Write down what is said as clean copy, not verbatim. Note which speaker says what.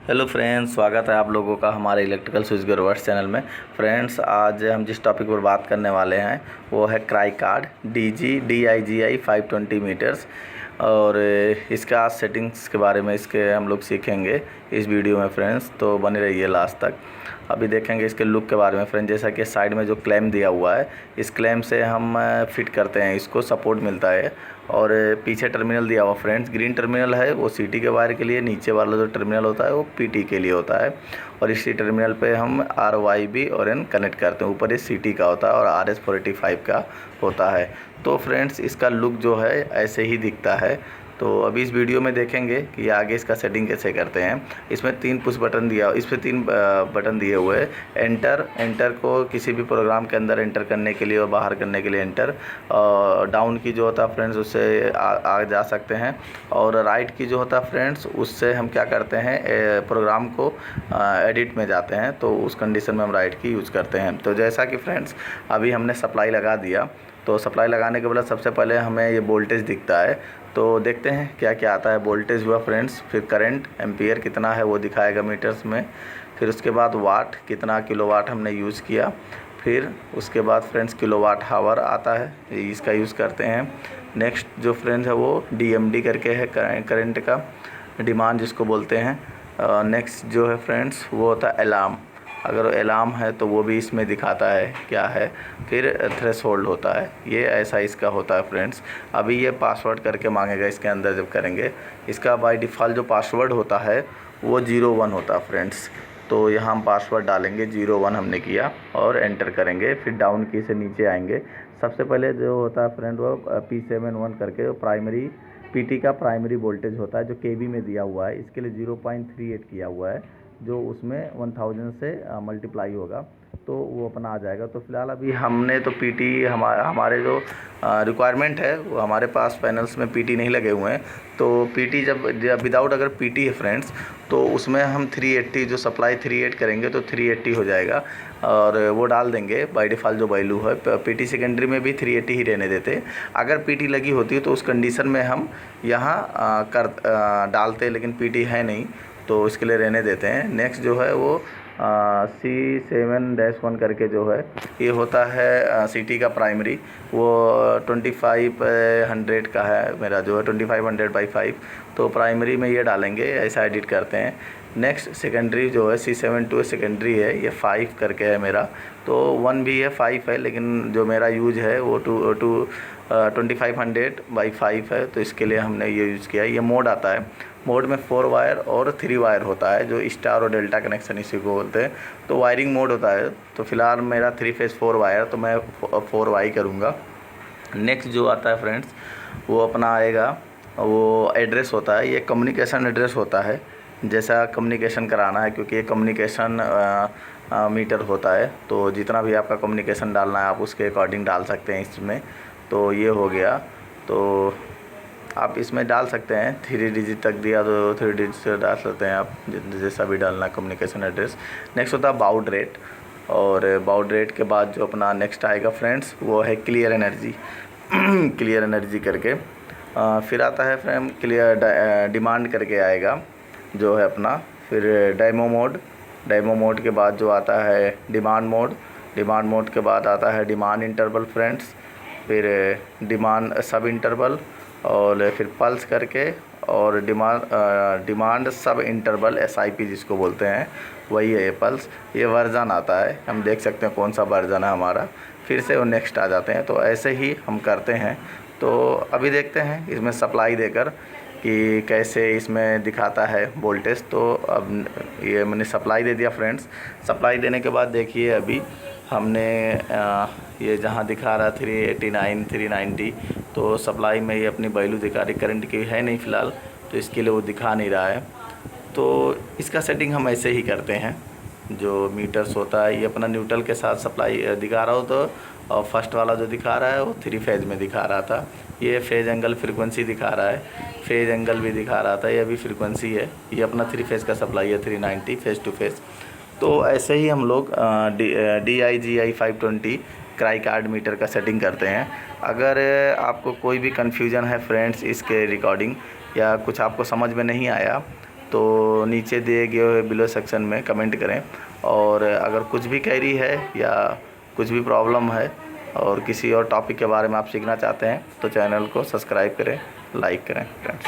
Speaker 1: Hello friends, स्वागत है आप लोगों का हमारे electrical switch gear works channel में। फ्रेंड्स, आज हम जिस टॉपिक पर बात करने वाले हैं वो है क्राई कार्ड DIGI 520 मीटर्स। और इसका आज सेटिंग्स के बारे में इसके हम लोग सीखेंगे इस वीडियो में फ्रेंड्स, तो बने रहिए लास्ट तक। अभी देखेंगे इसके लुक के बारे में फ्रेंड्स। जैसा कि साइड में जो क्लैम दिया हुआ है, इस क्लैम से हम फिट करते हैं, इसको सपोर्ट मिलता है। और पीछे टर्मिनल दिया हुआ फ्रेंड्स, ग्रीन टर्मिनल है वो CT के वायर के लिए, नीचे वाला जो टर्मिनल होता है वो PT के लिए होता है। और इसी टर्मिनल पे हम RYB और N कनेक्ट करते हैं। ऊपर ये CT का होता है और RS-485 का होता है। तो फ्रेंड्स, इसका लुक जो है ऐसे ही दिखता है। तो अभी इस वीडियो में देखेंगे कि आगे इसका सेटिंग कैसे करते हैं। इसमें 3 पुश बटन दिया, इस पर 3 बटन दिए हुए हैं। एंटर को किसी भी प्रोग्राम के अंदर एंटर करने के लिए और बाहर करने के लिए एंटर। डाउन की जो होता है फ्रेंड्स, उससे आ जा सकते हैं। और राइट की जो होता है फ्रेंड्स, उससे हम क्या करते हैं, प्रोग्राम को एडिट में जाते हैं, तो उस कंडीशन में हम राइट की यूज़ करते हैं। तो जैसा कि फ्रेंड्स अभी हमने सप्लाई लगा दिया, तो सप्लाई लगाने के बाद सबसे पहले हमें ये वोल्टेज दिखता है। तो देखते हैं क्या क्या आता है। वोल्टेज हुआ फ्रेंड्स, फिर करंट एम्पियर कितना है वो दिखाएगा मीटर्स में। फिर उसके बाद वाट, कितना किलोवाट हमने यूज़ किया। फिर उसके बाद फ्रेंड्स किलोवाट हावर आता है, इसका यूज़ करते हैं। नेक्स्ट जो फ्रेंड्स है वो DMD करके है, करंट का डिमांड जिसको बोलते हैं। नेक्स्ट जो है फ्रेंड्स वो होता है अलार्म। अगर अलार्म है तो वो भी इसमें दिखाता है क्या है। फिर थ्रेशोल्ड होता है, ये ऐसा इसका होता है फ्रेंड्स। अभी ये पासवर्ड करके मांगेगा इसके अंदर जब करेंगे। इसका बाय डिफ़ॉल्ट जो पासवर्ड होता है वो 01 होता है फ्रेंड्स। तो यहाँ हम पासवर्ड डालेंगे, 01 हमने किया और एंटर करेंगे। फिर डाउन की से नीचे आएंगे। सबसे पहले जो होता है फ्रेंड वो P71 करके प्राइमरी PT का प्राइमरी वोल्टेज होता है, जो KB में दिया हुआ है। इसके लिए 0.38 किया हुआ है, जो उसमें 1000 से मल्टीप्लाई होगा तो वो अपना आ जाएगा। तो फिलहाल अभी हमने तो PT हमारे जो रिक्वायरमेंट है वो, हमारे पास पैनल्स में PT नहीं लगे हुए हैं। तो PT जब विदाउट अगर PT है फ्रेंड्स, तो उसमें हम 380 जो सप्लाई 38 करेंगे तो 380 हो जाएगा और वो डाल देंगे बाय डिफ़ॉल्ट जो वैल्यू है। PT सेकेंडरी में भी 380 ही रहने देते। अगर PT लगी होती तो उस कंडीशन में हम यहाँ डालते, लेकिन PT है नहीं तो इसके लिए रहने देते हैं। नेक्स्ट जो है वो C7-1 करके जो है ये होता है CT का प्राइमरी, वो 2500 का है मेरा, जो है 2500/5। तो प्राइमरी में ये डालेंगे, ऐसा एडिट करते हैं। नेक्स्ट सेकेंडरी जो है C72 सेकेंडरी है, ये 5 करके है मेरा। तो 1 भी है, 5 है, लेकिन जो मेरा यूज है वो 2500/5 है। तो इसके लिए हमने ये यूज़ किया है। ये मोड आता है, मोड में 4 वायर और 3 वायर होता है, जो स्टार और डेल्टा कनेक्शन इसी को बोलते हैं। तो वायरिंग मोड होता है। तो फिलहाल मेरा 3 फेज़ 4 वायर, तो मैं 4Y करूँगा। नेक्स्ट जो आता है फ्रेंड्स वो अपना आएगा, वो एड्रेस होता है, ये कम्युनिकेशन एड्रेस होता है। जैसा कम्युनिकेशन कराना है, क्योंकि ये कम्युनिकेशन मीटर होता है, तो जितना भी आपका कम्युनिकेशन डालना है आप उसके अकॉर्डिंग डाल सकते हैं इसमें। तो ये हो गया। तो आप इसमें डाल सकते हैं 3 डिजिट तक दिया तो 3 डिजिट डाल सकते हैं आप, जैसा भी डालना कम्युनिकेशन एड्रेस। नेक्स्ट होता है बाउड रेट, और बाउड रेट के बाद जो अपना नेक्स्ट आएगा फ्रेंड्स वो है क्लियर एनर्जी क्लियर एनर्जी करके। फिर आता है फ्रेंड क्लियर डिमांड करके आएगा जो है अपना। फिर डेमो मोड के बाद जो आता है डिमांड मोड के बाद आता है डिमांड इंटरवल फ्रेंड्स। फिर डिमांड सब इंटरवल, और फिर पल्स करके, और डिमांड सब इंटरवल SIP जिसको बोलते हैं, वही है ये पल्स। ये वर्जन आता है, हम देख सकते हैं कौन सा वर्जन है हमारा। फिर से वो नेक्स्ट आ जाते हैं। तो ऐसे ही हम करते हैं। तो अभी देखते हैं इसमें सप्लाई देकर कि कैसे इसमें दिखाता है वोल्टेज। तो अब ये मैंने सप्लाई दे दिया फ्रेंड्स। सप्लाई देने के बाद देखिए अभी हमने ये जहाँ दिखा रहा 389 390, तो सप्लाई में ये अपनी वैल्यू दिखा रही, करंट की है नहीं फ़िलहाल, तो इसके लिए वो दिखा नहीं रहा है। तो इसका सेटिंग हम ऐसे ही करते हैं। जो मीटर्स होता है ये अपना न्यूट्रल के साथ सप्लाई दिखा रहा हो, तो और फर्स्ट वाला जो दिखा रहा है वो 3 फेज़ में दिखा रहा था। ये फेज़ एंगल फ्रीक्वेंसी दिखा रहा है, फेज़ एंगल भी दिखा रहा था, ये भी फ्रीक्वेंसी है। ये अपना 3 फेज़ का सप्लाई है, 390 फेज़ टू फेज़। तो ऐसे ही हम लोग DIGI 520 क्राई कार्ड मीटर का सेटिंग करते हैं। अगर आपको कोई भी कन्फ्यूज़न है फ्रेंड्स इसके रिकॉर्डिंग, या कुछ आपको समझ में नहीं आया, तो नीचे दिए गए हुए बिलो सेक्शन में कमेंट करें। और अगर कुछ भी क्वेरी है या कुछ भी प्रॉब्लम है और किसी और टॉपिक के बारे में आप सीखना चाहते हैं तो चैनल को सब्सक्राइब करें, लाइक करें फ्रेंड्स।